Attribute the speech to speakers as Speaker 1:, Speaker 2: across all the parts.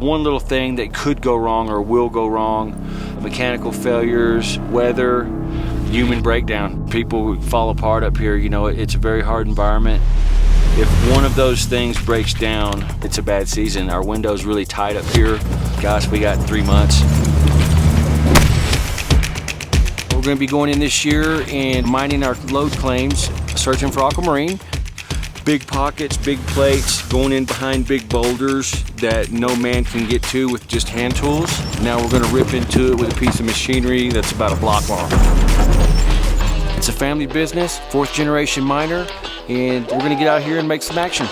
Speaker 1: one little thing that could go wrong or will go wrong. Mechanical failures, weather, human breakdown. People fall apart up here. You know, it's a very hard environment. If one of those things breaks down, it's a bad season. Our window's really tight up here. Gosh, we got 3 months. We're gonna be going in this year and mining our lode claims, searching for aquamarine. Big pockets, big plates, going in behind big boulders that no man can get to with just hand tools. Now we're gonna rip into it with a piece of machinery that's about a block long. It's a family business, 4th generation miner, and we're gonna get out here and make some action.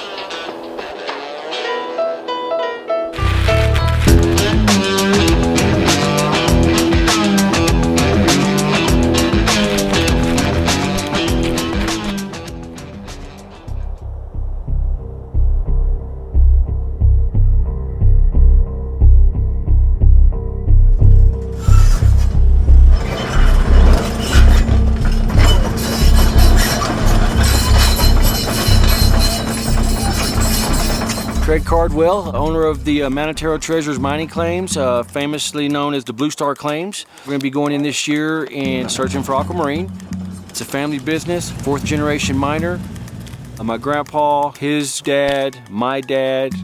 Speaker 1: Tracie Cardwell, owner of the Antero Treasures mining claims, famously known as the Blue Star claims. We're going to be going in this year and searching for aquamarine. It's a family business, 4th generation miner. My grandpa, his dad, my dad,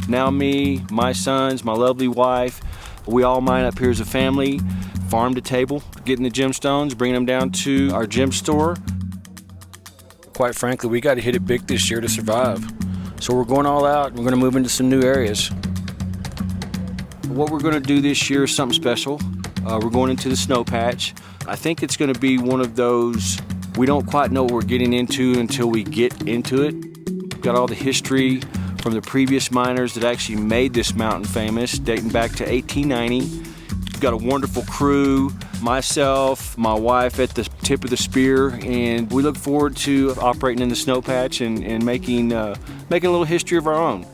Speaker 1: now me, my sons, my lovely wife. We all mine up here as a family, farm to table, getting the gemstones, bringing them down to our gem store. Quite frankly, we got to hit it big this year to survive. So we're going all out. We're going to move into some new areas. What we're going to do this year is something special. We're going into the snow patch. I think it's going to be one of those, we don't quite know what we're getting into until we get into it. We've got all the history from the previous miners that actually made this mountain famous, dating back to 1890. We've got a wonderful crew, myself, my wife at the tip of the spear, and we look forward to operating in the snow patch and making a little history of our own.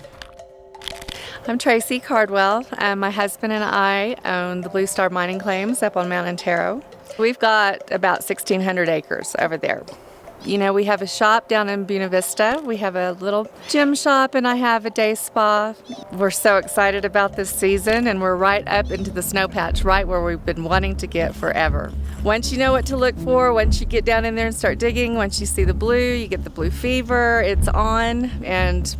Speaker 2: I'm Tracie Cardwell. My husband and I own the Blue Star mining claims up on Mount Antero. We've got about 1,600 acres over there. You know, we have a shop down in Buena Vista. We have a little gym shop and I have a day spa. We're so excited about this season and we're right up into the snow patch, right where we've been wanting to get forever. Once you know what to look for, once you get down in there and start digging, once you see the blue, you get the blue fever, it's on, and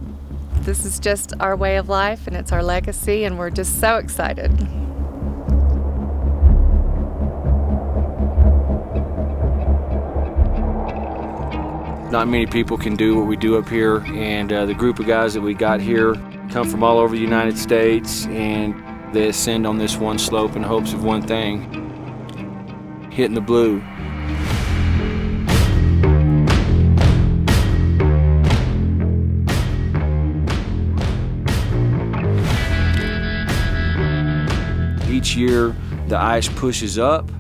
Speaker 2: this is just our way of life and it's our legacy and we're just so excited.
Speaker 1: Not many people can do what we do up here, and the group of guys that we got here come from all over the United States, and they ascend on this one slope in hopes of one thing: hitting the blue. Each year the ice pushes up,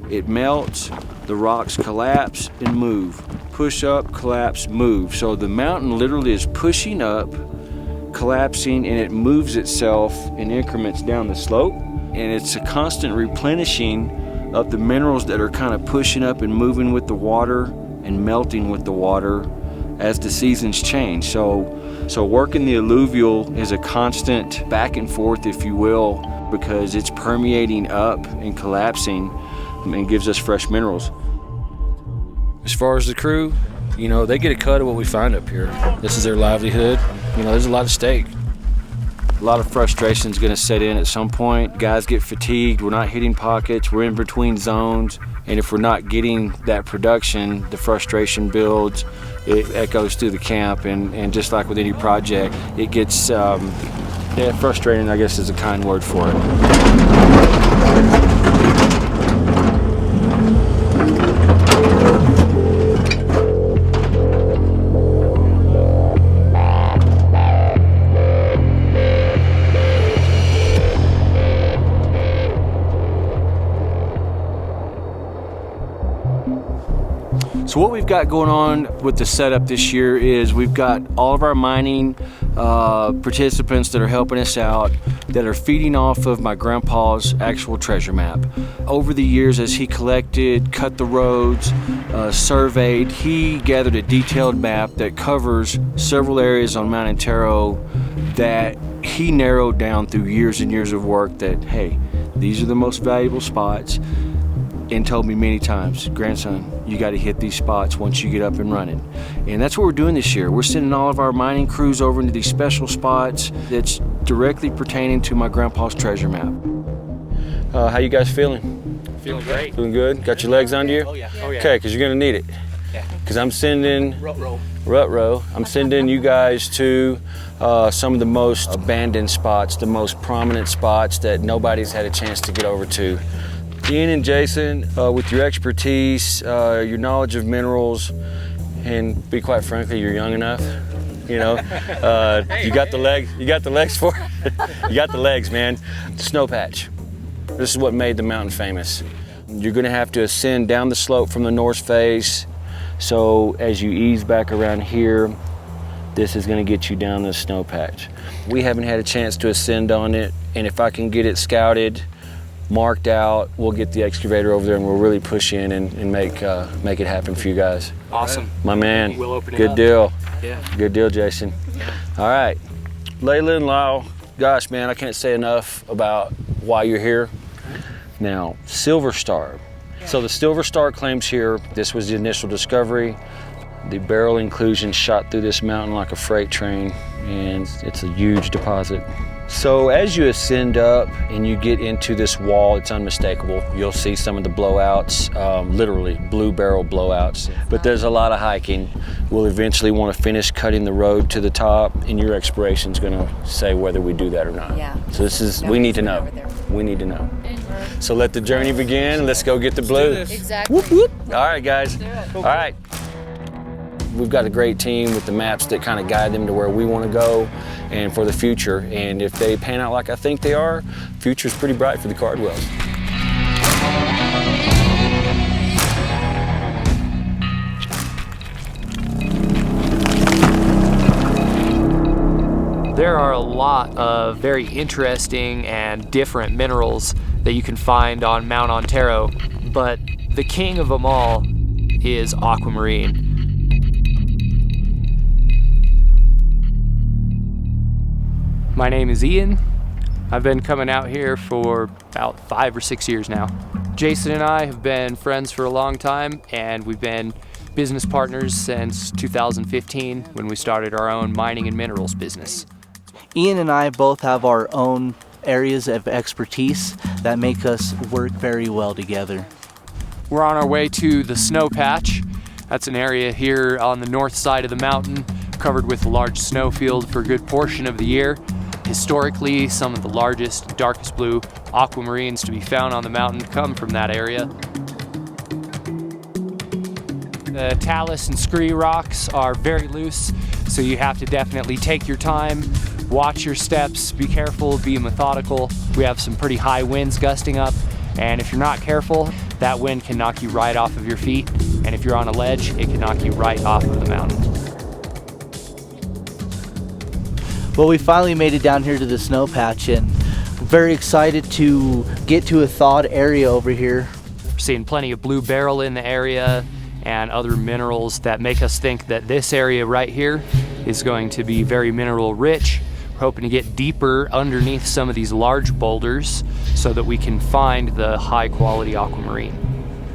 Speaker 1: it melts, the rocks collapse and move. Push up, collapse, move. So the mountain literally is pushing up, collapsing, and it moves itself in increments down the slope. And it's a constant replenishing of the minerals that are kind of pushing up and moving with the water and melting with the water as the seasons change. So working the alluvial is a constant back and forth, if you will, because it's permeating up and collapsing and gives us fresh minerals. As far as the crew, you know, they get a cut of what we find up here. This is their livelihood. You know, there's a lot of stake. A lot of frustration is going to set in at some point. Guys get fatigued. We're not hitting pockets. We're in between zones. And if we're not getting that production, the frustration builds. It echoes through the camp. And just like with any project, it gets frustrating, I guess is a kind word for it. So what we've got going on with the setup this year is we've got all of our mining participants that are helping us out that are feeding off of my grandpa's actual treasure map. Over the years, as he collected, cut the roads, surveyed, he gathered a detailed map that covers several areas on Mount Antero that he narrowed down through years and years of work that, hey, these are the most valuable spots, and told me many times, grandson, you got to hit these spots once you get up and running. And that's what we're doing this year. We're sending all of our mining crews over into these special spots that's directly pertaining to my grandpa's treasure map. How you guys feeling?
Speaker 3: Feeling great.
Speaker 1: Feeling good? Got your legs under you?
Speaker 3: Oh yeah. Oh yeah.
Speaker 1: Okay, because you're going to need it.
Speaker 3: Yeah.
Speaker 1: Because I'm sending
Speaker 3: Rut row.
Speaker 1: I'm sending you guys to some of the most abandoned spots, the most prominent spots that nobody's had a chance to get over to. Ian and Jason, with your expertise, your knowledge of minerals, and be quite frankly, you're young enough. You know, you got the legs. You got the legs for it. You got the legs, man. Snow patch. This is what made the mountain famous. You're going to have to ascend down the slope from the north face. So as you ease back around here, this is going to get you down this snow patch. We haven't had a chance to ascend on it, and if I can get it scouted, marked out, we'll get the excavator over there and we'll really push in and make it happen for you guys.
Speaker 3: Awesome.
Speaker 1: My man.
Speaker 3: We'll open it
Speaker 1: Good
Speaker 3: up.
Speaker 1: deal.
Speaker 3: Yeah.
Speaker 1: Good deal, Jason. All right. Layla and Lyle, gosh, man, I can't say enough about why you're here. Now, Silver Star. So the Silver Star claims here, this was the initial discovery. The barrel inclusion shot through this mountain like a freight train, and it's a huge deposit. So as you ascend up and you get into this wall, it's unmistakable. You'll see some of the blowouts, literally blue barrel blowouts. But there's a lot of hiking. We'll eventually want to finish cutting the road to the top, and your exploration's going to say whether we do that or not.
Speaker 2: Yeah.
Speaker 1: So this is, we need to know. We need to know. So let the journey begin, and let's go get the blue.
Speaker 2: Exactly.
Speaker 1: Whoop, whoop. All right, guys. All right. We've got a great team with the maps that kind of guide them to where we want to go and for the future. And if they pan out like I think they are, future's pretty bright for the Cardwells.
Speaker 3: There are a lot of very interesting and different minerals that you can find on Mount Antero, but the king of them all is aquamarine. My name is Ian. I've been coming out here for about 5 or 6 years now. Jason and I have been friends for a long time, and we've been business partners since 2015 when we started our own mining and minerals business.
Speaker 4: Ian and I both have our own areas of expertise that make us work very well together.
Speaker 3: We're on our way to the snow patch. That's an area here on the north side of the mountain, covered with a large snow field for a good portion of the year. Historically, some of the largest, darkest blue aquamarines to be found on the mountain come from that area. The talus and scree rocks are very loose, so you have to definitely take your time, watch your steps, be careful, be methodical. We have some pretty high winds gusting up, and if you're not careful, that wind can knock you right off of your feet, and if you're on a ledge, it can knock you right off of the mountain.
Speaker 4: Well, we finally made it down here to the snow patch, and we're very excited to get to a thawed area over here.
Speaker 3: We're seeing plenty of blue beryl in the area and other minerals that make us think that this area right here is going to be very mineral rich. We're hoping to get deeper underneath some of these large boulders so that we can find the high quality aquamarine.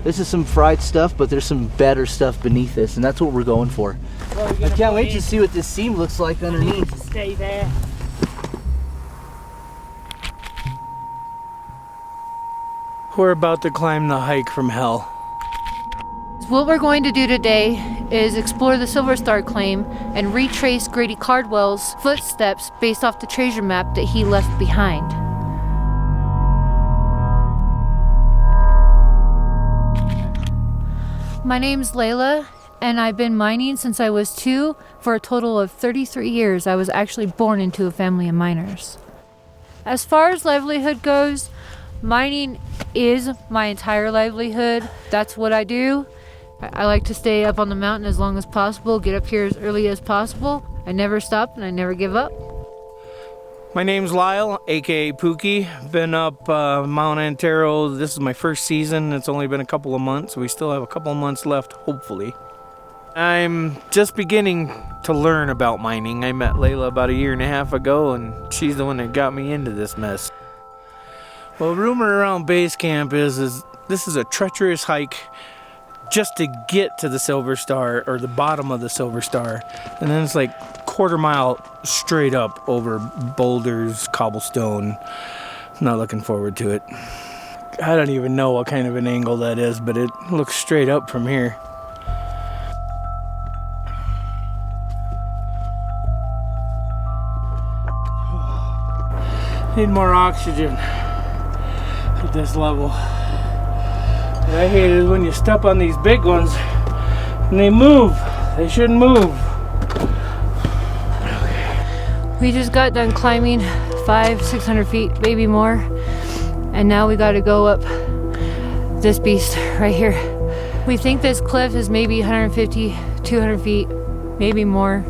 Speaker 4: This is some fried stuff, but there's some better stuff beneath this, and that's what we're going for. I can't wait to see what this seam looks like underneath.
Speaker 5: Stay there.
Speaker 6: We're about to climb the hike from hell.
Speaker 5: What we're going to do today is explore the Silver Star claim and retrace Tracie Cardwell's footsteps based off the treasure map that he left behind. My name's Layla, and I've been mining since I was 2 for a total of 33 years. I was actually born into a family of miners. As far as livelihood goes, mining is my entire livelihood. That's what I do. I like to stay up on the mountain as long as possible, get up here as early as possible. I never stop and I never give up.
Speaker 6: My name's Lyle, aka Pookie. Been up Mount Antero. This is my first season. It's only been a couple of months. We still have a couple of months left, hopefully. I'm just beginning to learn about mining. I met Layla about 1.5 years ago, and she's the one that got me into this mess. Well, rumor around base camp is this is a treacherous hike just to get to the Silver Star, or the bottom of the Silver Star. And then it's like 1/4 mile straight up over boulders, cobblestone. I'm not looking forward to it. I don't even know what kind of an angle that is, but it looks straight up from here. Need more oxygen at this level. What I hate is when you step on these big ones and they move. They shouldn't move.
Speaker 5: We just got done climbing 500-600 feet, maybe more. And now we got to go up this beast right here. We think this cliff is maybe 150, 200 feet, maybe more.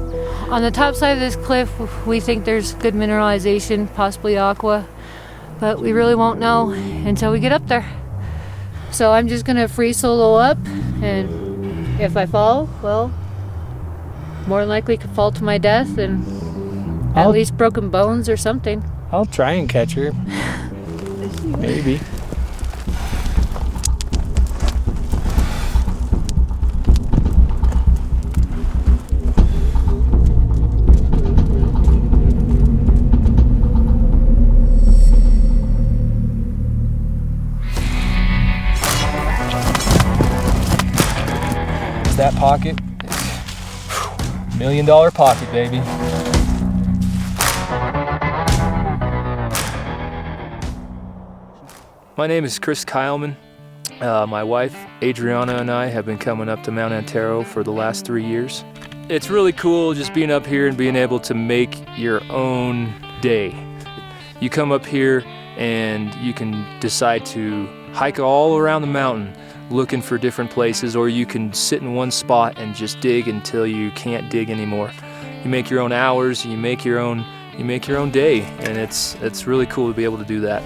Speaker 5: On the top side of this cliff, we think there's good mineralization, possibly aqua, but we really won't know until we get up there. So I'm just gonna free solo up, and if I fall, well, more than likely could fall to my death and at least broken bones or something.
Speaker 6: I'll try and catch her. Maybe.
Speaker 3: That pocket, $1 million pocket, baby. My name is Chris Kyleman. My wife, Adriana, and I have been coming up to Mount Antero for the last 3 years. It's really cool just being up here and being able to make your own day. You come up here and you can decide to hike all around the mountain looking for different places, or you can sit in one spot and just dig until you can't dig anymore. You make your own hours, you make your own day, and it's really cool to be able to do that.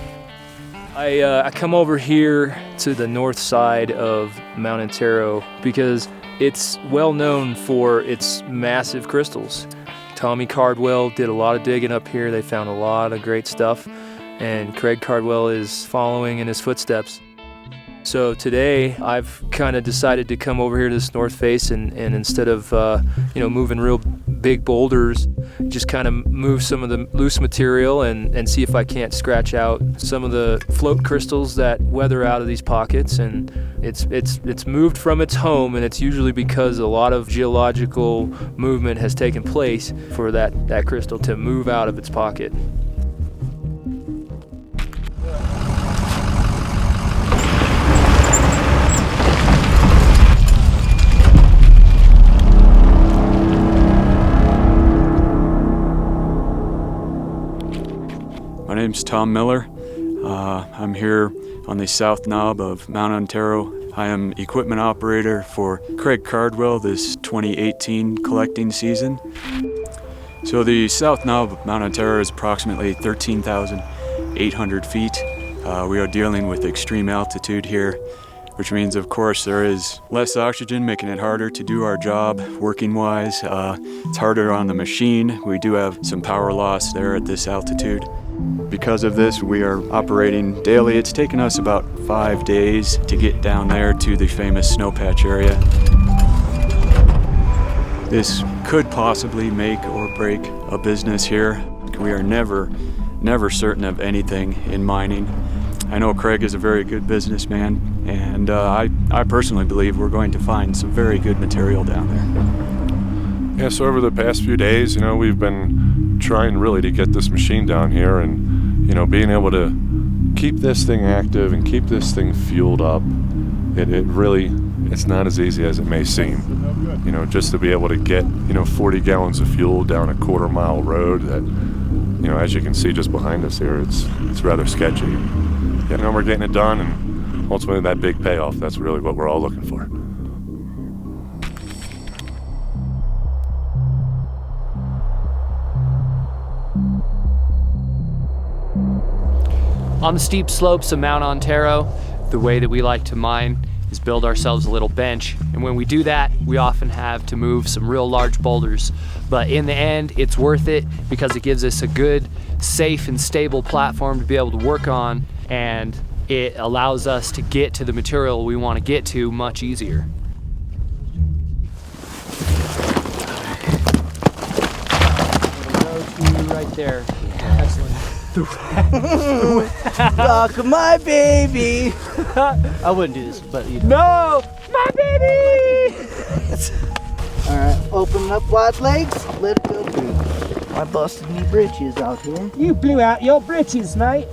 Speaker 3: I come over here to the north side of Mount Antero because it's well known for its massive crystals. Tracie Cardwell did a lot of digging up here. They found a lot of great stuff, and Craig Cardwell is following in his footsteps. So today I've kind of decided to come over here to this north face and instead of moving real big boulders, just kind of move some of the loose material and see if I can't scratch out some of the float crystals that weather out of these pockets. And it's moved from its home, and it's usually because a lot of geological movement has taken place for that crystal to move out of its pocket.
Speaker 7: My name's Tom Miller. I'm here on the south knob of Mount Antero. I am equipment operator for Craig Cardwell this 2018 collecting season. So the south knob of Mount Antero is approximately 13,800 feet. We are dealing with extreme altitude here, which means, of course, there is less oxygen, making it harder to do our job working-wise. It's harder on the machine. We do have some power loss there at this altitude. Because of this, we are operating daily. It's taken us about 5 days to get down there to the famous snowpatch area. This could possibly make or break a business here. We are never certain of anything in mining. I know Craig is a very good businessman, and I personally believe we're going to find some very good material down there.
Speaker 8: Yeah, so over the past few days, we've been trying really to get this machine down here, and being able to keep this thing active and keep this thing fueled up. It's not as easy as it may seem. Just to be able to get 40 gallons of fuel down a 1/4 mile road that, as you can see just behind us here, it's rather sketchy. We're getting it done, and ultimately that big payoff, that's really what we're all looking for.
Speaker 3: On the steep slopes of Mount Antero, the way that we like to mine is build ourselves a little bench. And when we do that, we often have to move some real large boulders. But in the end, it's worth it because it gives us a good, safe and stable platform to be able to work on, and it allows us to get to the material we want to get to much easier. Right there. Excellent.
Speaker 4: Rock my baby. I wouldn't do this, but you know.
Speaker 3: No! My baby!
Speaker 4: All right, open up wide legs, let it go through. My busted knee britches out here.
Speaker 3: You blew out your britches, mate.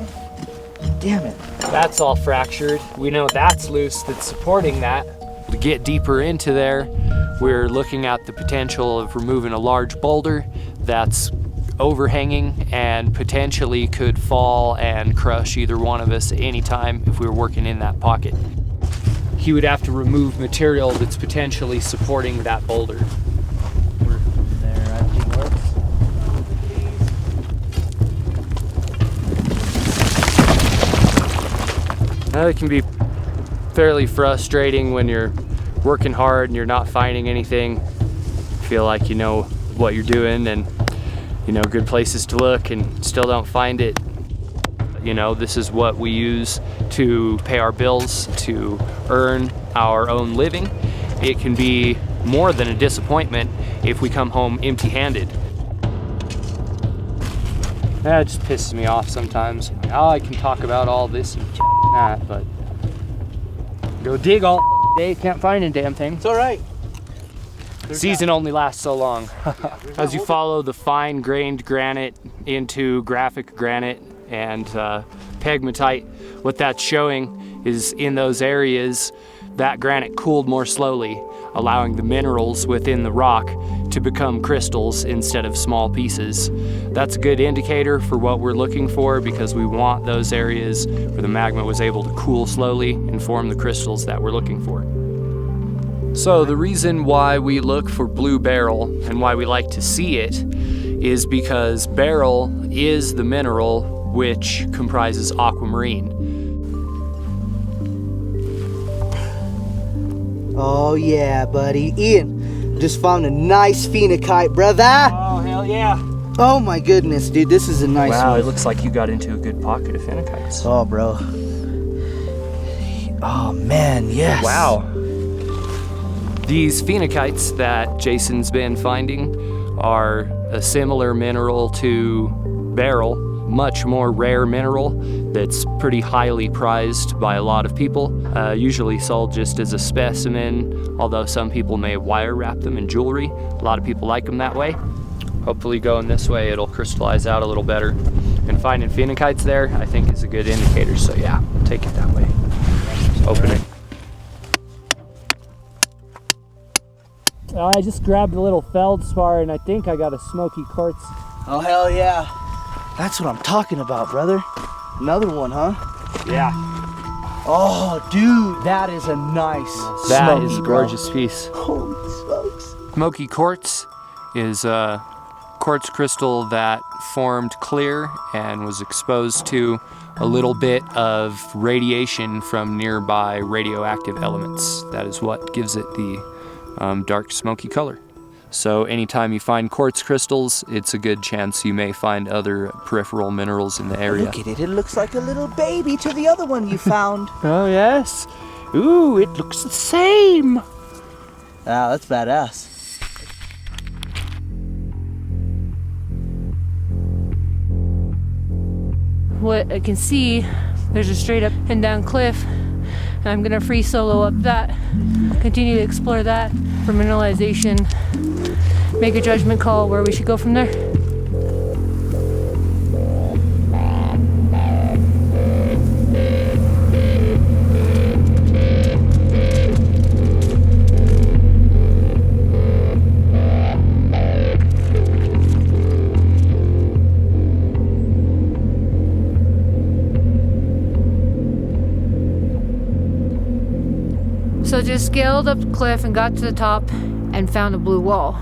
Speaker 4: Damn it.
Speaker 3: That's all fractured. We know that's loose, that's supporting that. To get deeper into there, we're looking at the potential of removing a large boulder that's overhanging and potentially could fall and crush either one of us at any time if we were working in that pocket. He would have to remove material that's potentially supporting that boulder.
Speaker 4: There, I think
Speaker 3: It can be fairly frustrating when you're working hard and you're not finding anything. Feel like you know what you're doing and you know good places to look and still don't find it. You know, this is what we use to pay our bills, to earn our own living. It can be more than a disappointment if we come home empty-handed. That just pisses me off sometimes. Oh, I can talk about all this and that, but go dig all day, can't find a damn thing.
Speaker 4: it's all right.
Speaker 3: Season only lasts so long. As you follow the fine-grained granite into graphic granite and pegmatite, what that's showing is in those areas that granite cooled more slowly, allowing the minerals within the rock to become crystals instead of small pieces. That's a good indicator for what we're looking for because we want those areas where the magma was able to cool slowly and form the crystals that we're looking for. So the reason why we look for blue beryl and why we like to see it is because beryl is the mineral which comprises aquamarine.
Speaker 4: Oh yeah, buddy. Ian, just found a nice phenokite, brother.
Speaker 3: Oh, hell yeah.
Speaker 4: Oh my goodness, dude, this is a nice
Speaker 3: Wow,
Speaker 4: one.
Speaker 3: it looks like you got into a good pocket of phenokites.
Speaker 4: Oh, bro. Oh man, yes.
Speaker 3: Wow. These phenokites that Jason's been finding are a similar mineral to beryl, much more rare mineral that's pretty highly prized by a lot of people, usually sold just as a specimen, although some people may wire wrap them in jewelry. A lot of people like them that way. Hopefully going this way it'll crystallize out a little better. And finding phenokites there I think is a good indicator, so yeah, take it that way. Just open it. I just grabbed a little feldspar and I think I got a smoky quartz.
Speaker 4: Oh hell yeah. That's what I'm talking about, brother. Another one, huh?
Speaker 3: Yeah.
Speaker 4: Oh, dude, that is a nice
Speaker 3: That
Speaker 4: smoky,
Speaker 3: is a
Speaker 4: bro.
Speaker 3: gorgeous piece.
Speaker 4: Holy smokes.
Speaker 3: Smoky quartz is a quartz crystal that formed clear and was exposed to a little bit of radiation from nearby radioactive elements. That is what gives it the dark smoky color. So anytime you find quartz crystals, it's a good chance you may find other peripheral minerals in the area.
Speaker 4: Look at it, it looks like a little baby to the other one you found.
Speaker 3: Oh yes. Ooh, it looks the same.
Speaker 4: Wow, that's badass.
Speaker 5: What I can see, there's a straight up and down cliff. And I'm gonna free solo up that, continue to explore that for mineralization, make a judgment call where we should go from there. So just scaled up the cliff and got to the top and found a blue wall.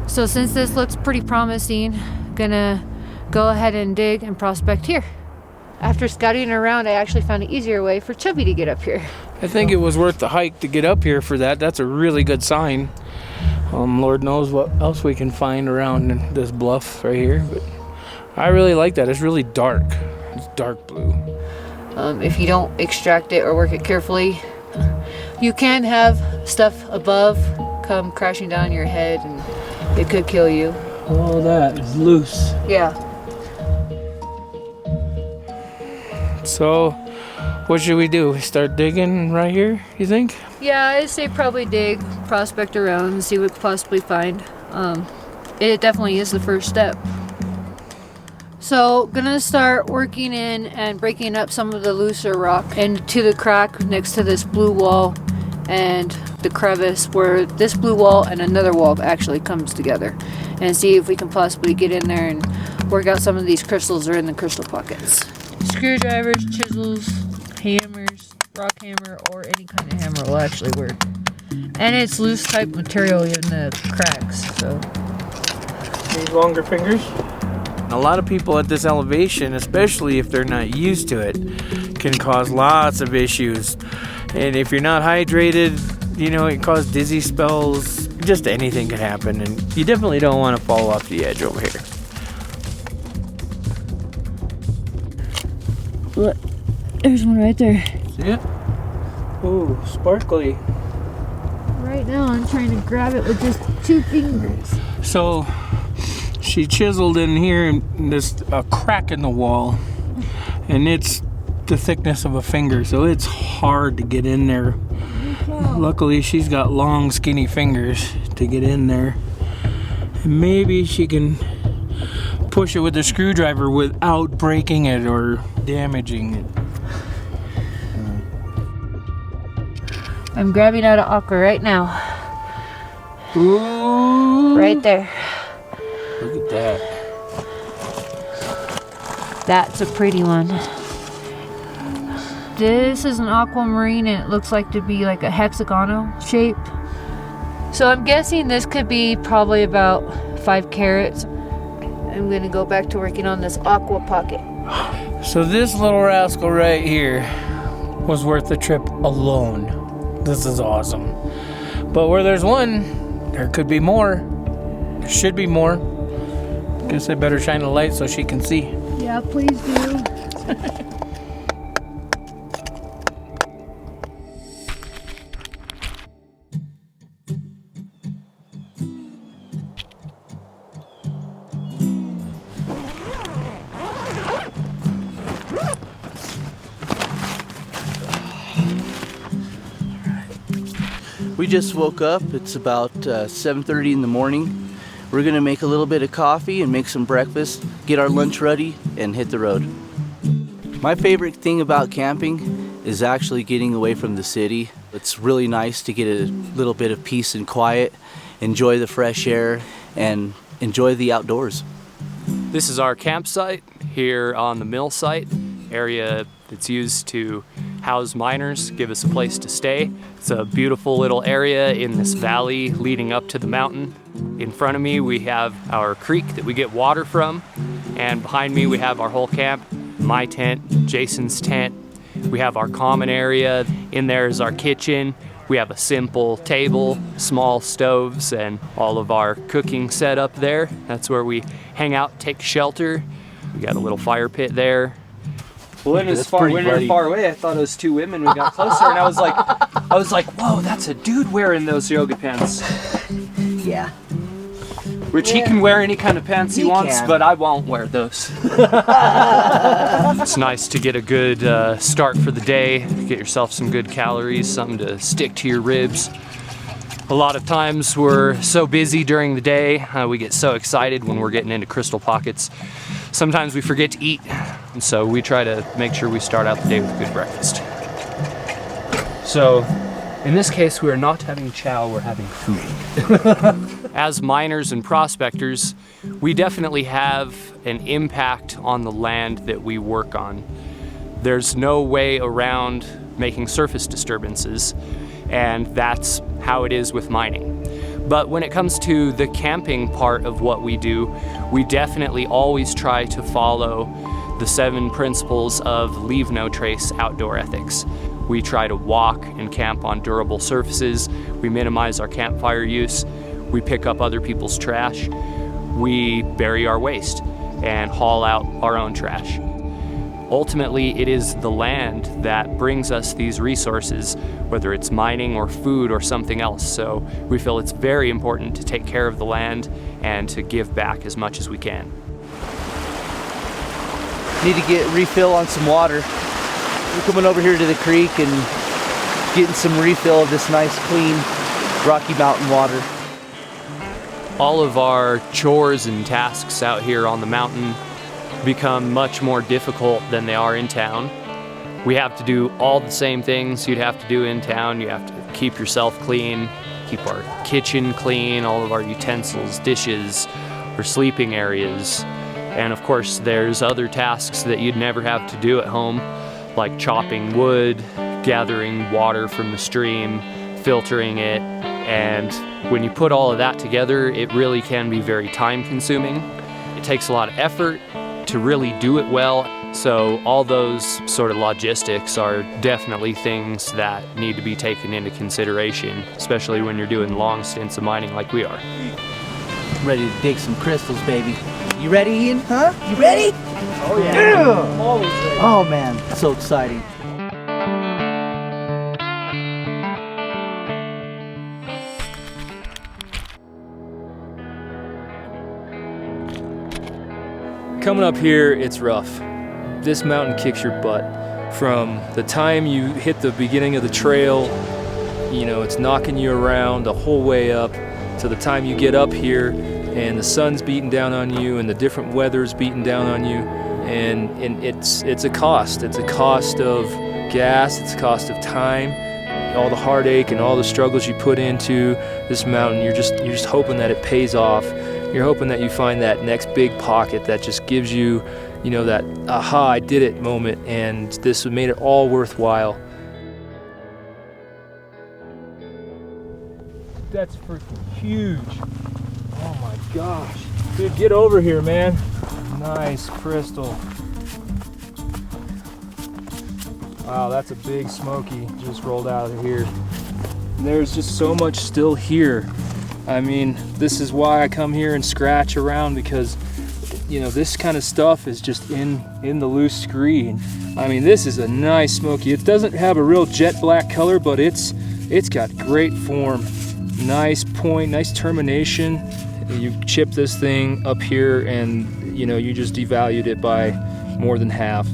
Speaker 5: So since this looks pretty promising, gonna go ahead and dig and prospect here. after scouting around, I actually found an easier way for Chubby to get up here.
Speaker 6: I think it was worth the hike to get up here for that. That's a really good sign. Lord knows what else we can find around this bluff right here, but I really like that. It's really dark. It's dark blue.
Speaker 5: If you don't extract it or work it carefully, you can have stuff above come crashing down your head and it could kill you.
Speaker 6: All that is loose.
Speaker 5: Yeah.
Speaker 6: So, what should we do? Start digging right here, you think?
Speaker 5: Yeah, I'd say probably dig, prospect around, and see what we could possibly find. It definitely is the first step. So, gonna start working in and breaking up some of the looser rock into the crack next to this blue wall and the crevice where this blue wall and another wall actually comes together, and see if we can possibly get in there and work out some of these crystals that are in the crystal pockets. Screwdrivers, chisels, hammers, rock hammer, or any kind of hammer will actually work. And it's loose type material in the cracks, so.
Speaker 6: Need longer fingers? A lot of people at this elevation, especially if they're not used to it, can cause lots of issues. And if you're not hydrated, you know, it causes dizzy spells. Just anything can happen, and you definitely don't want to fall off the edge over here.
Speaker 5: Look, there's one right there.
Speaker 6: See it? Ooh, sparkly.
Speaker 5: Right now I'm trying to grab it with just 2 fingers.
Speaker 6: So she chiseled in here and there's a crack in the wall, and it's the thickness of a finger, so it's hard to get in there. Luckily she's got long skinny fingers to get in there, and maybe she can push it with a screwdriver without breaking it or damaging it.
Speaker 5: I'm grabbing out of aqua right now.
Speaker 6: Ooh.
Speaker 5: Right there.
Speaker 6: Look at that.
Speaker 5: That's a pretty one. This is an aquamarine and it looks like to be like a hexagonal shape. So I'm guessing this could be probably about 5 carats. I'm gonna go back to working on this aqua pocket.
Speaker 6: So this little rascal right here was worth the trip alone. This is awesome. But where there's one, there could be more. There should be more. Guess I better shine a light so she can see.
Speaker 5: Yeah, please do.
Speaker 4: We just woke up. It's about 7:30 in the morning. We're gonna make a little bit of coffee and make some breakfast, get our lunch ready, and hit the road. My favorite thing about camping is actually getting away from the city. It's really nice to get a little bit of peace and quiet, enjoy the fresh air, and enjoy the outdoors.
Speaker 3: This is our campsite here on the mill site, area that's used to house miners, give us a place to stay. It's a beautiful little area in this valley leading up to the mountain. In front of me we have our creek that we get water from, and behind me we have our whole camp, my tent, Jason's tent. We have our common area. In there is our kitchen. We have a simple table, small stoves, and all of our cooking set up there. That's where we hang out, take shelter. We got a little fire pit there.
Speaker 9: Well, when we were far away, I thought it was 2 women. We got closer, and I was like, whoa, that's a dude wearing those yoga pants.
Speaker 4: Yeah.
Speaker 9: Which he can wear any kind of pants he wants, but I won't wear those.
Speaker 3: It's nice to get a good start for the day, get yourself some good calories, something to stick to your ribs. A lot of times we're so busy during the day, we get so excited when we're getting into crystal pockets. Sometimes we forget to eat, and so we try to make sure we start out the day with a good breakfast.
Speaker 9: So, in this case, we are not having chow, we're having food.
Speaker 3: As miners and prospectors, we definitely have an impact on the land that we work on. There's no way around making surface disturbances, and that's how it is with mining. But when it comes to the camping part of what we do, we definitely always try to follow the 7 principles of leave no trace outdoor ethics. We try to walk and camp on durable surfaces. We minimize our campfire use. We pick up other people's trash. We bury our waste and haul out our own trash. Ultimately, it is the land that brings us these resources, whether it's mining or food or something else. So we feel it's very important to take care of the land and to give back as much as we can.
Speaker 4: Need to get refill on some water. We're coming over here to the creek and getting some refill of this nice, clean Rocky Mountain water.
Speaker 3: All of our chores and tasks out here on the mountain become much more difficult than they are in town. We have to do all the same things you'd have to do in town. You have to keep yourself clean, keep our kitchen clean, all of our utensils, dishes, our sleeping areas. And of course, there's other tasks that you'd never have to do at home, like chopping wood, gathering water from the stream, filtering it. And when you put all of that together, it really can be very time-consuming. It takes a lot of effort to really do it well. So all those sort of logistics are definitely things that need to be taken into consideration, especially when you're doing long stints of mining like we are.
Speaker 4: Ready to dig some crystals, baby. You ready, Ian? Huh? You ready?
Speaker 9: Oh yeah. Always ready.
Speaker 4: Oh man, so exciting.
Speaker 10: Coming up here, it's rough. This mountain kicks your butt. From the time you hit the beginning of the trail, you know, it's knocking you around the whole way up, to the time you get up here and the sun's beating down on you and the different weather's beating down on you. And it's a cost. It's a cost of gas, it's a cost of time, all the heartache and all the struggles you put into this mountain. You're just hoping that it pays off. You're hoping that you find that next big pocket that just gives you, you know, that aha, I did it moment, and this made it all worthwhile. That's freaking huge. Oh my gosh. Dude, get over here, man. Nice crystal. Wow, that's a big smoky just rolled out of here. And there's just so much still here. I mean, this is why I come here and scratch around, because, you know, this kind of stuff is just in the loose scree. I mean, this is a nice smoky. It doesn't have a real jet black color, but it's got great form. Nice point, nice termination. You chip this thing up here and, you know, you just devalued it by more than half.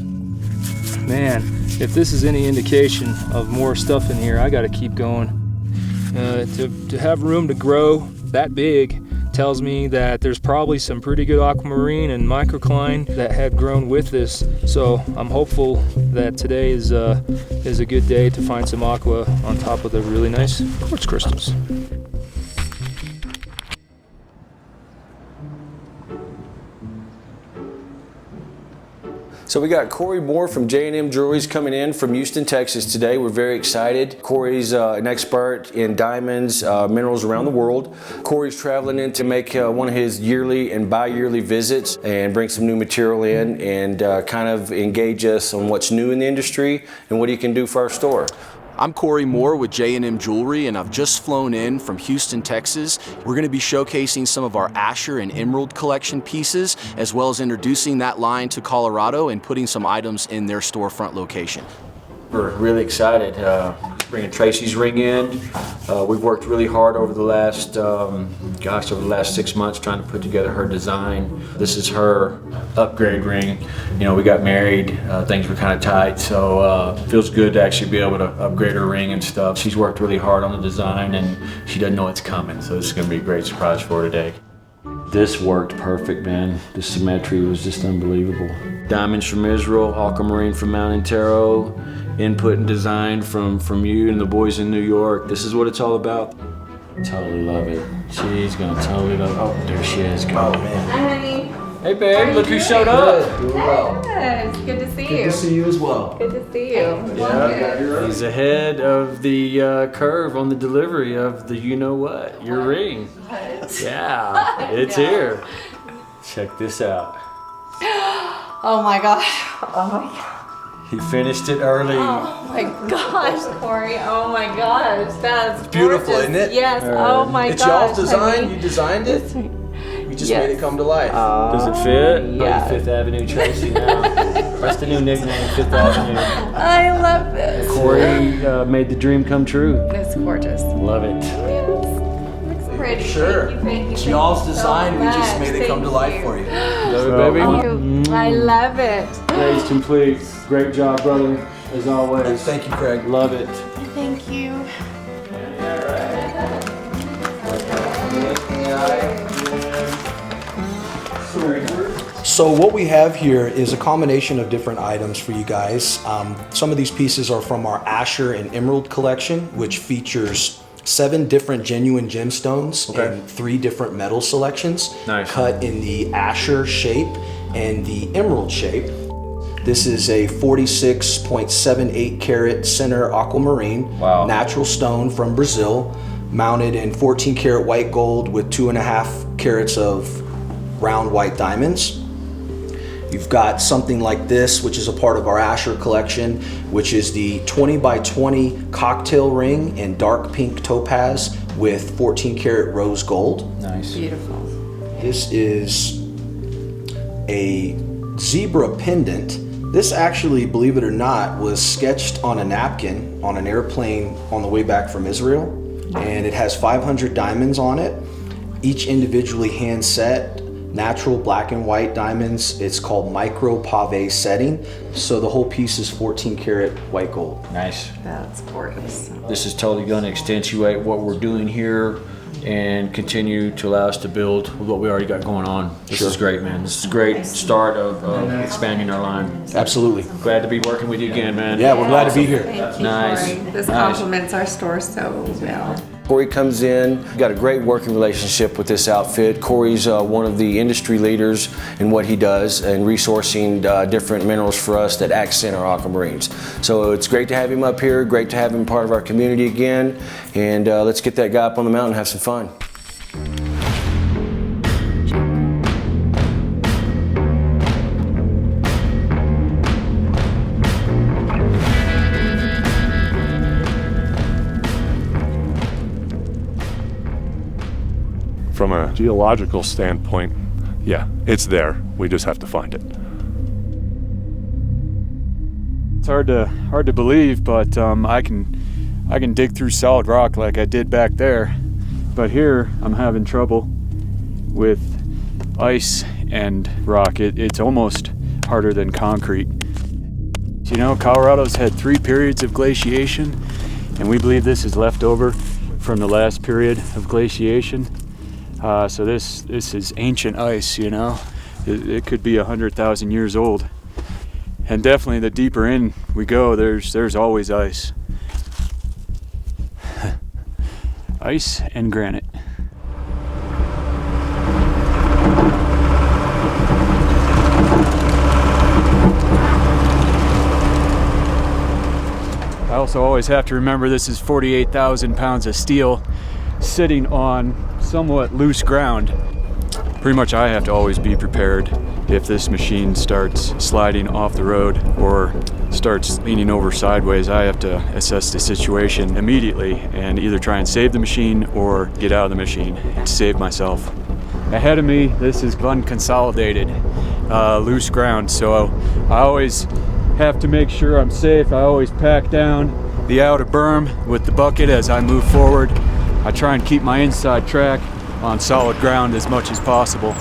Speaker 10: Man, if this is any indication of more stuff in here, I gotta keep going. To have room to grow that big tells me that there's probably some pretty good aquamarine and microcline that had grown with this. So I'm hopeful that today is a good day to find some aqua on top of the really nice quartz crystals.
Speaker 1: So we got Corey Moore from J&M Jewelry's coming in from Houston, Texas today. We're very excited. Corey's an expert in diamonds, minerals around the world. Corey's traveling in to make one of his yearly and bi-yearly visits and bring some new material in and kind of engage us on what's new in the industry and what he can do for our store.
Speaker 11: I'm Corey Moore with J&M Jewelry, and I've just flown in from Houston, Texas. We're going to be showcasing some of our Asher and Emerald collection pieces, as well as introducing that line to Colorado and putting some items in their storefront location.
Speaker 1: We're really excited. Bringing Tracie's ring in. We've worked really hard over the last, over the last 6 months trying to put together her design. This is her upgrade ring. You know, we got married, things were kind of tight, so it feels good to actually be able to upgrade her ring and stuff. She's worked really hard on the design and she doesn't know it's coming, so this is gonna be a great surprise for her today. This worked perfect, man. The symmetry was just unbelievable. Diamonds from Israel, aquamarine from Mount Antero, input and design from you and the boys in New York. This is what it's all about. Totally love it. She's gonna totally love it. Oh, there she is. Oh, man.
Speaker 2: Hi, honey.
Speaker 1: Hey, babe, look who showed up.
Speaker 2: Doing well. Good. Good to see you.
Speaker 1: Good to see you as well.
Speaker 2: Good to see you.
Speaker 1: Yeah, he's ahead of the curve on the delivery of the you-know-what, your ring.
Speaker 2: What?
Speaker 1: Yeah, it's here. Check this out.
Speaker 2: Oh my gosh. Oh my gosh.
Speaker 1: He finished it early.
Speaker 2: Oh my gosh, Corey. Oh my gosh. That's
Speaker 11: beautiful,
Speaker 2: gorgeous.
Speaker 11: isn't it?
Speaker 2: Yes. Oh my
Speaker 11: It's
Speaker 2: gosh.
Speaker 11: y'all's design.
Speaker 2: I mean,
Speaker 11: You designed it. You just made it come to life.
Speaker 1: Does it fit?
Speaker 2: Yeah.
Speaker 9: Fifth Avenue Tracie now. That's the new nickname, Fifth Avenue.
Speaker 2: I love this.
Speaker 9: Corey made the dream come true.
Speaker 2: It's gorgeous.
Speaker 9: Love it.
Speaker 2: Looks pretty.
Speaker 11: Sure.
Speaker 2: Thank you.
Speaker 11: It's y'all's
Speaker 2: so
Speaker 11: design. We just
Speaker 2: much.
Speaker 11: made it come to
Speaker 2: Thank
Speaker 11: life
Speaker 2: you.
Speaker 11: for you.
Speaker 9: Love it, baby.
Speaker 2: I love it.
Speaker 9: Raised complete. Great job, brother, as always.
Speaker 11: Thank you, Craig.
Speaker 9: Love it.
Speaker 2: Thank you.
Speaker 12: So what we have here is a combination of different items for you guys. Some of these pieces are from our Asher and Emerald collection, which features 7 different genuine gemstones and 3 different metal selections cut in the Asher shape and the Emerald shape. This is a 46.78 carat center aquamarine, natural stone from Brazil, mounted in 14 karat white gold with 2.5 carats of round white diamonds. You've got something like this, which is a part of our Asher collection, which is the 20 by 20 cocktail ring in dark pink topaz with 14 karat rose gold.
Speaker 1: Nice.
Speaker 2: Beautiful.
Speaker 12: This is a zebra pendant. This actually, believe it or not, was sketched on a napkin on an airplane on the way back from Israel. And it has 500 diamonds on it, each individually hand set. Natural black and white diamonds. It's called micro pave setting. So the whole piece is 14 karat white gold.
Speaker 1: Nice.
Speaker 2: That's gorgeous.
Speaker 1: This is totally going to accentuate what we're doing here and continue to allow us to build with what we already got going on. This is great, man. This is a great start of expanding our line.
Speaker 12: Absolutely.
Speaker 1: Glad to be working with you again, man.
Speaker 12: Yeah, we're glad to be here.
Speaker 2: Thank you,
Speaker 1: Nice.
Speaker 2: Corey. This
Speaker 1: Nice.
Speaker 2: complements our store so well.
Speaker 1: Corey comes in, got a great working relationship with this outfit. Corey's one of the industry leaders in what he does and resourcing different minerals for us that accent our aquamarines. So it's great to have him up here, great to have him part of our community again, and let's get that guy up on the mountain and have some fun.
Speaker 8: From a geological standpoint, yeah, it's there. We just have to find it.
Speaker 7: It's hard to believe, but I can dig through solid rock like I did back there. But here I'm having trouble with ice and rock. It's almost harder than concrete. You know, Colorado's had 3 periods of glaciation, and we believe this is left over from the last period of glaciation. So this is ancient ice, you know. It could be 100,000 years old. And definitely the deeper in we go, there's always ice. Ice and granite. I also always have to remember this is 48,000 pounds of steel sitting on somewhat loose ground. Pretty much I have to always be prepared if this machine starts sliding off the road or starts leaning over sideways. I have to assess the situation immediately and either try and save the machine or get out of the machine to save myself. Ahead of me, this is unconsolidated, loose ground, so I always have to make sure I'm safe. I always pack down the outer berm with the bucket as I move forward. I try and keep my inside track on solid ground as much as possible.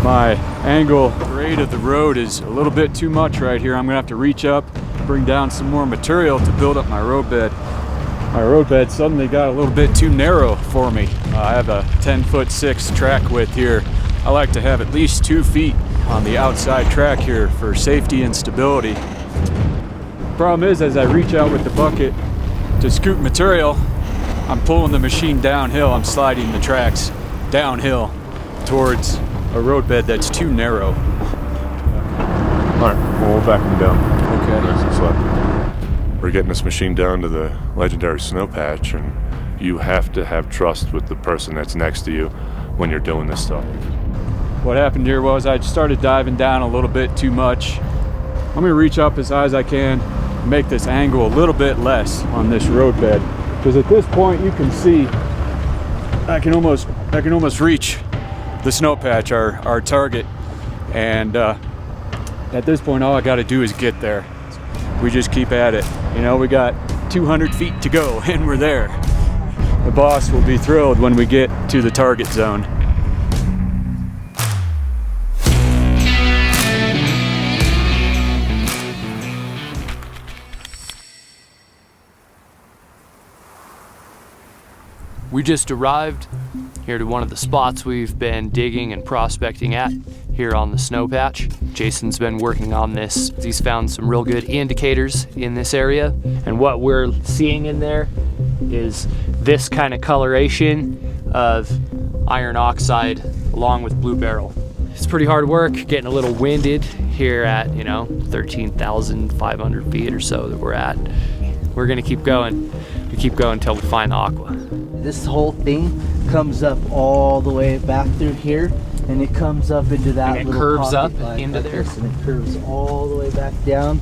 Speaker 7: My angle grade of the road is a little bit too much right here. I'm gonna have to reach up, bring down some more material to build up my roadbed. My roadbed suddenly got a little bit too narrow for me. I have a 10'6" track width here. I like to have at least 2 feet on the outside track here for safety and stability. Problem is, as I reach out with the bucket to scoop material, I'm pulling the machine downhill. I'm sliding the tracks downhill towards a roadbed that's too narrow.
Speaker 8: All right, well, we'll back them down.
Speaker 7: Okay.
Speaker 8: Nice and slow. We're getting this machine down to the legendary snow patch, and you have to have trust with the person that's next to you when you're doing this stuff.
Speaker 7: what happened here was I started diving down a little bit too much. I'm gonna reach up as high as I can and make this angle a little bit less on this road bed. Because at this point you can see I can almost reach the snow patch, our target. And at this point all I gotta do is get there. We just keep at it. You know, we got 200 feet to go and we're there. The boss will be thrilled when we get to the target zone.
Speaker 3: We just arrived here to one of the spots we've been digging and prospecting at here on the snow patch. Jason's been working on this. He's found some real good indicators in this area. And what we're seeing in there is this kind of coloration of iron oxide along with blue beryl. It's pretty hard work, getting a little winded here at, 13,500 feet or so that we're at. We're gonna keep going. We keep going until we find the aqua.
Speaker 4: This whole thing comes up all the way back through here, and it comes up into that
Speaker 3: and it
Speaker 4: little
Speaker 3: curves up
Speaker 4: pocket
Speaker 3: into there.
Speaker 4: This, and it curves all the way back down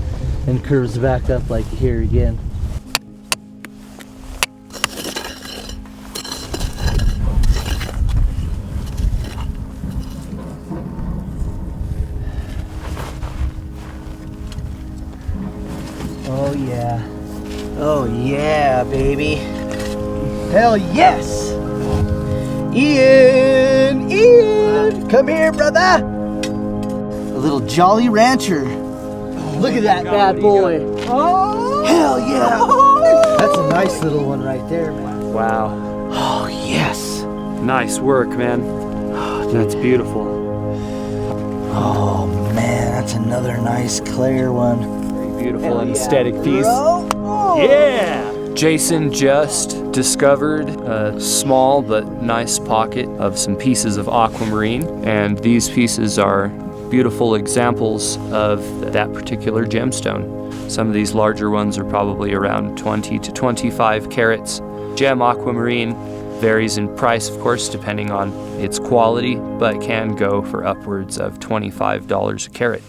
Speaker 4: and curves back up like here again. Oh yeah. Oh yeah, baby. Hell yes! Ian, come here, brother. A little Jolly Rancher. Look at that bad boy. Oh, hell yeah! That's a nice little one right there, man.
Speaker 3: Wow.
Speaker 4: Oh yes.
Speaker 3: Nice work, man. That's beautiful.
Speaker 4: Oh man, that's another nice clear one.
Speaker 3: Very beautiful and
Speaker 4: yeah,
Speaker 3: aesthetic piece.
Speaker 4: Oh.
Speaker 3: Yeah! Jason just discovered a small but nice pocket of some pieces of aquamarine, and these pieces are beautiful examples of that particular gemstone. Some of these larger ones are probably around 20 to 25 carats. Gem aquamarine varies in price, of course, depending on its quality, but can go for upwards of $25 a carat.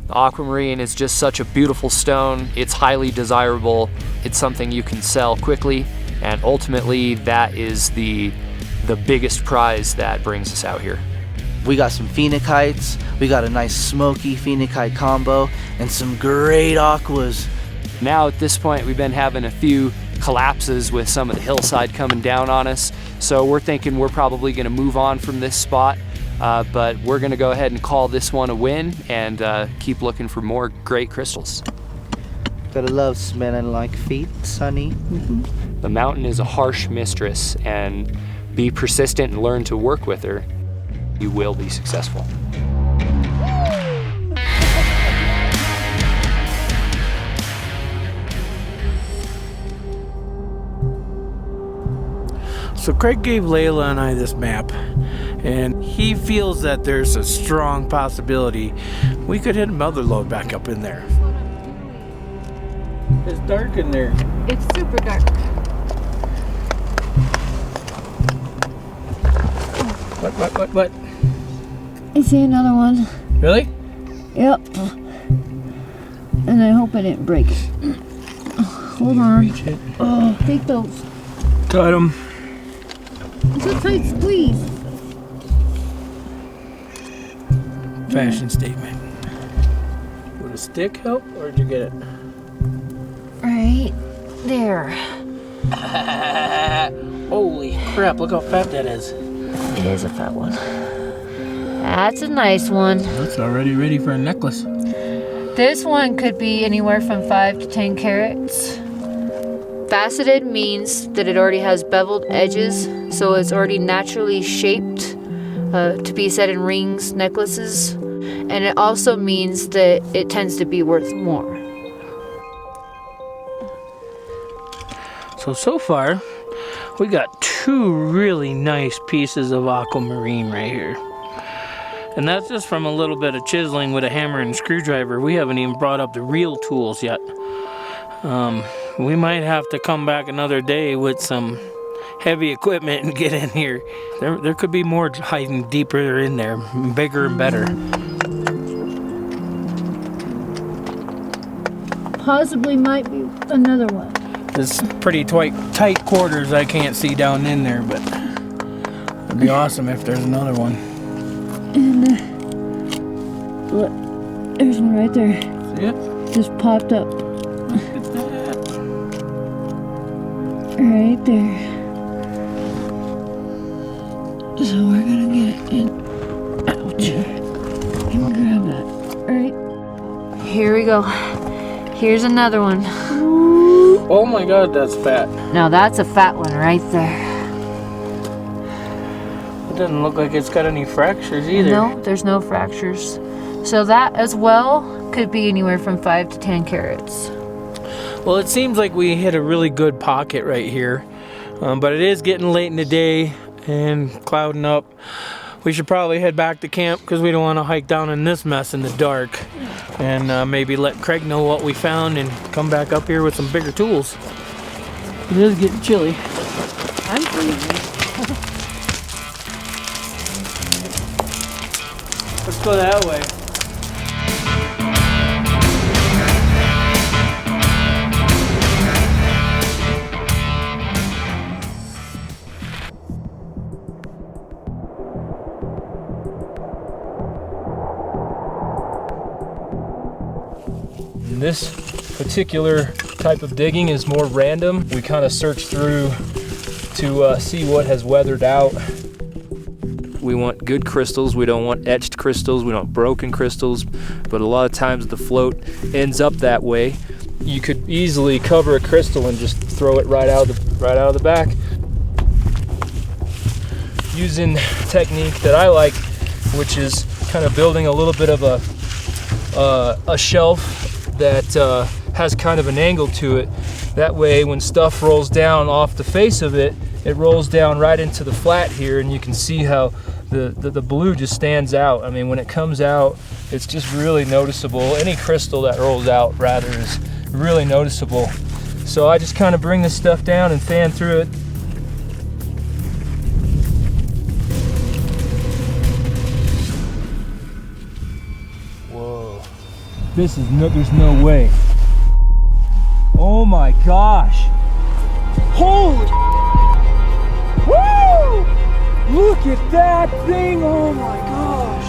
Speaker 3: The aquamarine is just such a beautiful stone. It's highly desirable. It's something you can sell quickly, and ultimately that is the biggest prize that brings us out here.
Speaker 4: We got some phenicites, we got a nice smoky phenicite combo, and some great aquas.
Speaker 3: Now at this point we've been having a few collapses with some of the hillside coming down on us, so we're thinking we're probably going to move on from this spot. But we're gonna go ahead and call this one a win and keep looking for more great crystals.
Speaker 4: Gotta love smelling like feet, sonny.
Speaker 3: The mountain is a harsh mistress, and be persistent and learn to work with her. You will be successful.
Speaker 6: So Craig gave Layla and I this map, and he feels that there's a strong possibility we could hit another lode back up in there. It's dark in there.
Speaker 5: It's super dark.
Speaker 6: What?
Speaker 5: I see another one.
Speaker 6: Really?
Speaker 5: Yep. And I hope I didn't break it. Hold on.
Speaker 6: Reach it.
Speaker 5: Oh, take those.
Speaker 6: Got him.
Speaker 5: It's a tight squeeze.
Speaker 6: Fashion statement. Would a stick help, or did you get it?
Speaker 5: Right there.
Speaker 6: Holy crap, look how fat that is.
Speaker 5: It is a fat one. That's a nice one.
Speaker 6: That's already ready for a necklace.
Speaker 5: This one could be anywhere from 5 to 10 carats. Faceted means that it already has beveled edges, so it's already naturally shaped to be set in rings, necklaces, and it also means that it tends to be worth more.
Speaker 6: So far, we got 2 really nice pieces of aquamarine right here. And that's just from a little bit of chiseling with a hammer and screwdriver. We haven't even brought up the real tools yet. We might have to come back another day with some heavy equipment and get in here. There could be more hiding deeper in there, bigger and better.
Speaker 5: Possibly might be another one.
Speaker 6: It's pretty tight quarters. I can't see down in there, but it'd be awesome if there's another one.
Speaker 5: And look, there's one right there.
Speaker 6: See it?
Speaker 5: Just popped up.
Speaker 6: Look at that.
Speaker 5: Right there. So we're gonna get in. Ouch. And grab that. Right. Here we go. Here's another one.
Speaker 6: Oh my God, that's fat.
Speaker 5: Now that's a fat one right there.
Speaker 6: It doesn't look like it's got any fractures either.
Speaker 5: No, there's no fractures. So that as well could be anywhere from 5 to 10 carats.
Speaker 6: Well, it seems like we hit a really good pocket right here, but it is getting late in the day and clouding up. We should probably head back to camp because we don't want to hike down in this mess in the dark, and maybe let Craig know what we found and come back up here with some bigger tools. It is getting chilly.
Speaker 5: I'm freezing.
Speaker 6: Let's go that way.
Speaker 10: This particular type of digging is more random. We kind of search through to see what has weathered out. We want good crystals. We don't want etched crystals. We don't want broken crystals. But a lot of times the float ends up that way. You could easily cover a crystal and just throw it right out of the back. Using a technique that I like, which is kind of building a little bit of a shelf that has kind of an angle to it. That way when stuff rolls down off the face of it, it rolls down right into the flat here, and you can see how the blue just stands out. I mean, when it comes out, it's just really noticeable. Any crystal that rolls out, rather, is really noticeable. So I just kind of bring this stuff down and fan through it. Whoa. There's no way. Oh my gosh. Holy. Woo! Look at that thing. Oh my gosh.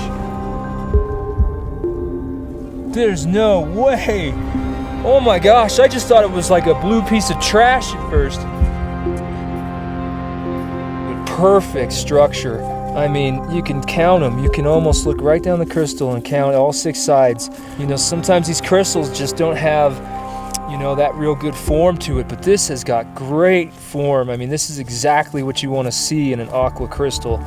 Speaker 10: There's no way. Oh my gosh. I just thought it was like a blue piece of trash at first. Perfect structure. I mean, you can count them. You can almost look right down the crystal and count all 6 sides. You know, sometimes these crystals just don't have, you know, that real good form to it, but this has got great form. I mean, this is exactly what you want to see in an aqua crystal.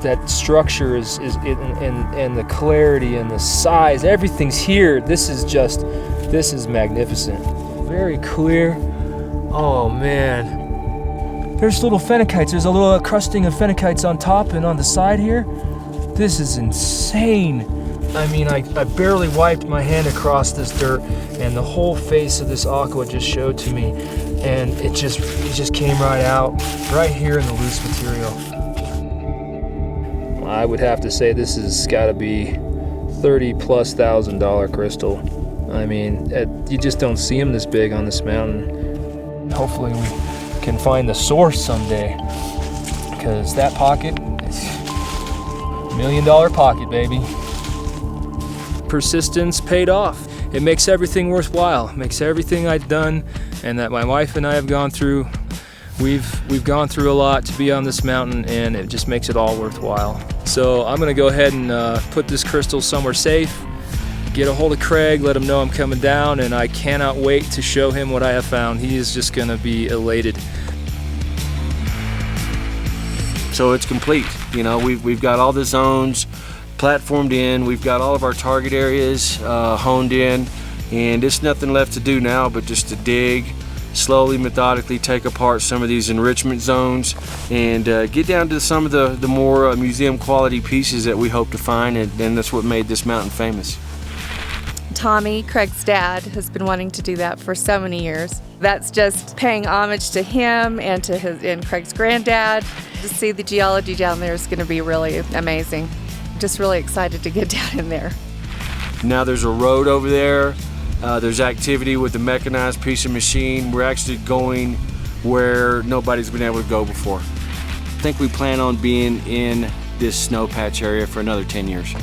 Speaker 10: That structure is and the clarity and the size, everything's here. This is magnificent. Very clear. Oh man. There's little phenicites. There's a little crusting of phenicites on top and on the side here. This is insane. I mean, I barely wiped my hand across this dirt, and the whole face of this aqua just showed to me, and it just came right out, right here in the loose material. I would have to say this has got to be $30,000+ crystal. I mean, you just don't see them this big on this mountain. Hopefully we can find the source someday, because that pocket is $1 million pocket, baby. Persistence paid off. It makes everything worthwhile. It makes everything I've done and that my wife and I have gone through. We've gone through a lot to be on this mountain, and it just makes it all worthwhile. So I'm gonna go ahead and put this crystal somewhere safe, get a hold of Craig, let him know I'm coming down, and I cannot wait to show him what I have found. He is just gonna be elated.
Speaker 1: So it's complete. You know, we've got all the zones platformed in, we've got all of our target areas honed in, and it's nothing left to do now but just to dig, slowly, methodically take apart some of these enrichment zones and get down to some of the more museum quality pieces that we hope to find, and that's what made this mountain famous.
Speaker 2: Tommy, Craig's dad, has been wanting to do that for so many years. That's just paying homage to him and to Craig's granddad. To see the geology down there is going to be really amazing. Just really excited to get down in there.
Speaker 1: Now there's a road over there. There's activity with the mechanized piece of machine. We're actually going where nobody's been able to go before. I think we plan on being in this snow patch area for another 10 years.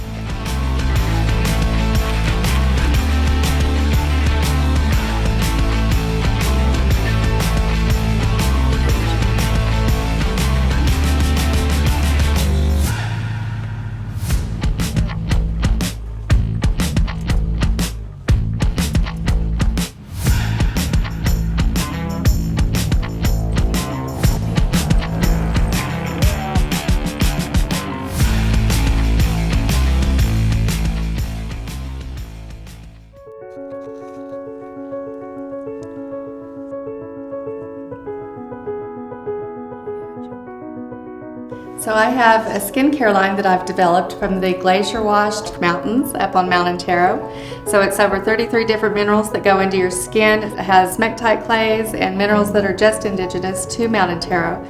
Speaker 2: So I have a skincare line that I've developed from the glacier-washed mountains up on Mount Antero. So it's over 33 different minerals that go into your skin. It has smectite clays and minerals that are just indigenous to Mount Antero.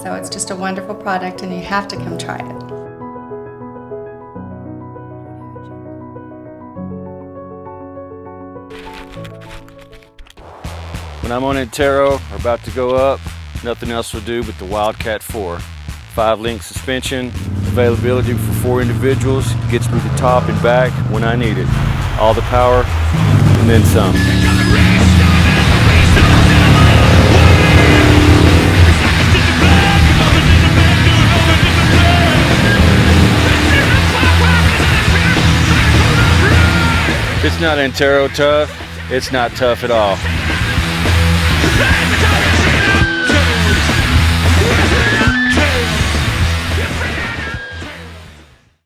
Speaker 2: So it's just a wonderful product and you have to come try it.
Speaker 1: When I'm on Antero or about to go up, nothing else will do but the Wildcat 4. 5-link suspension, availability for 4 individuals, gets me the top and back when I need it. All the power and then some. It's not Antero tough, it's not tough at all.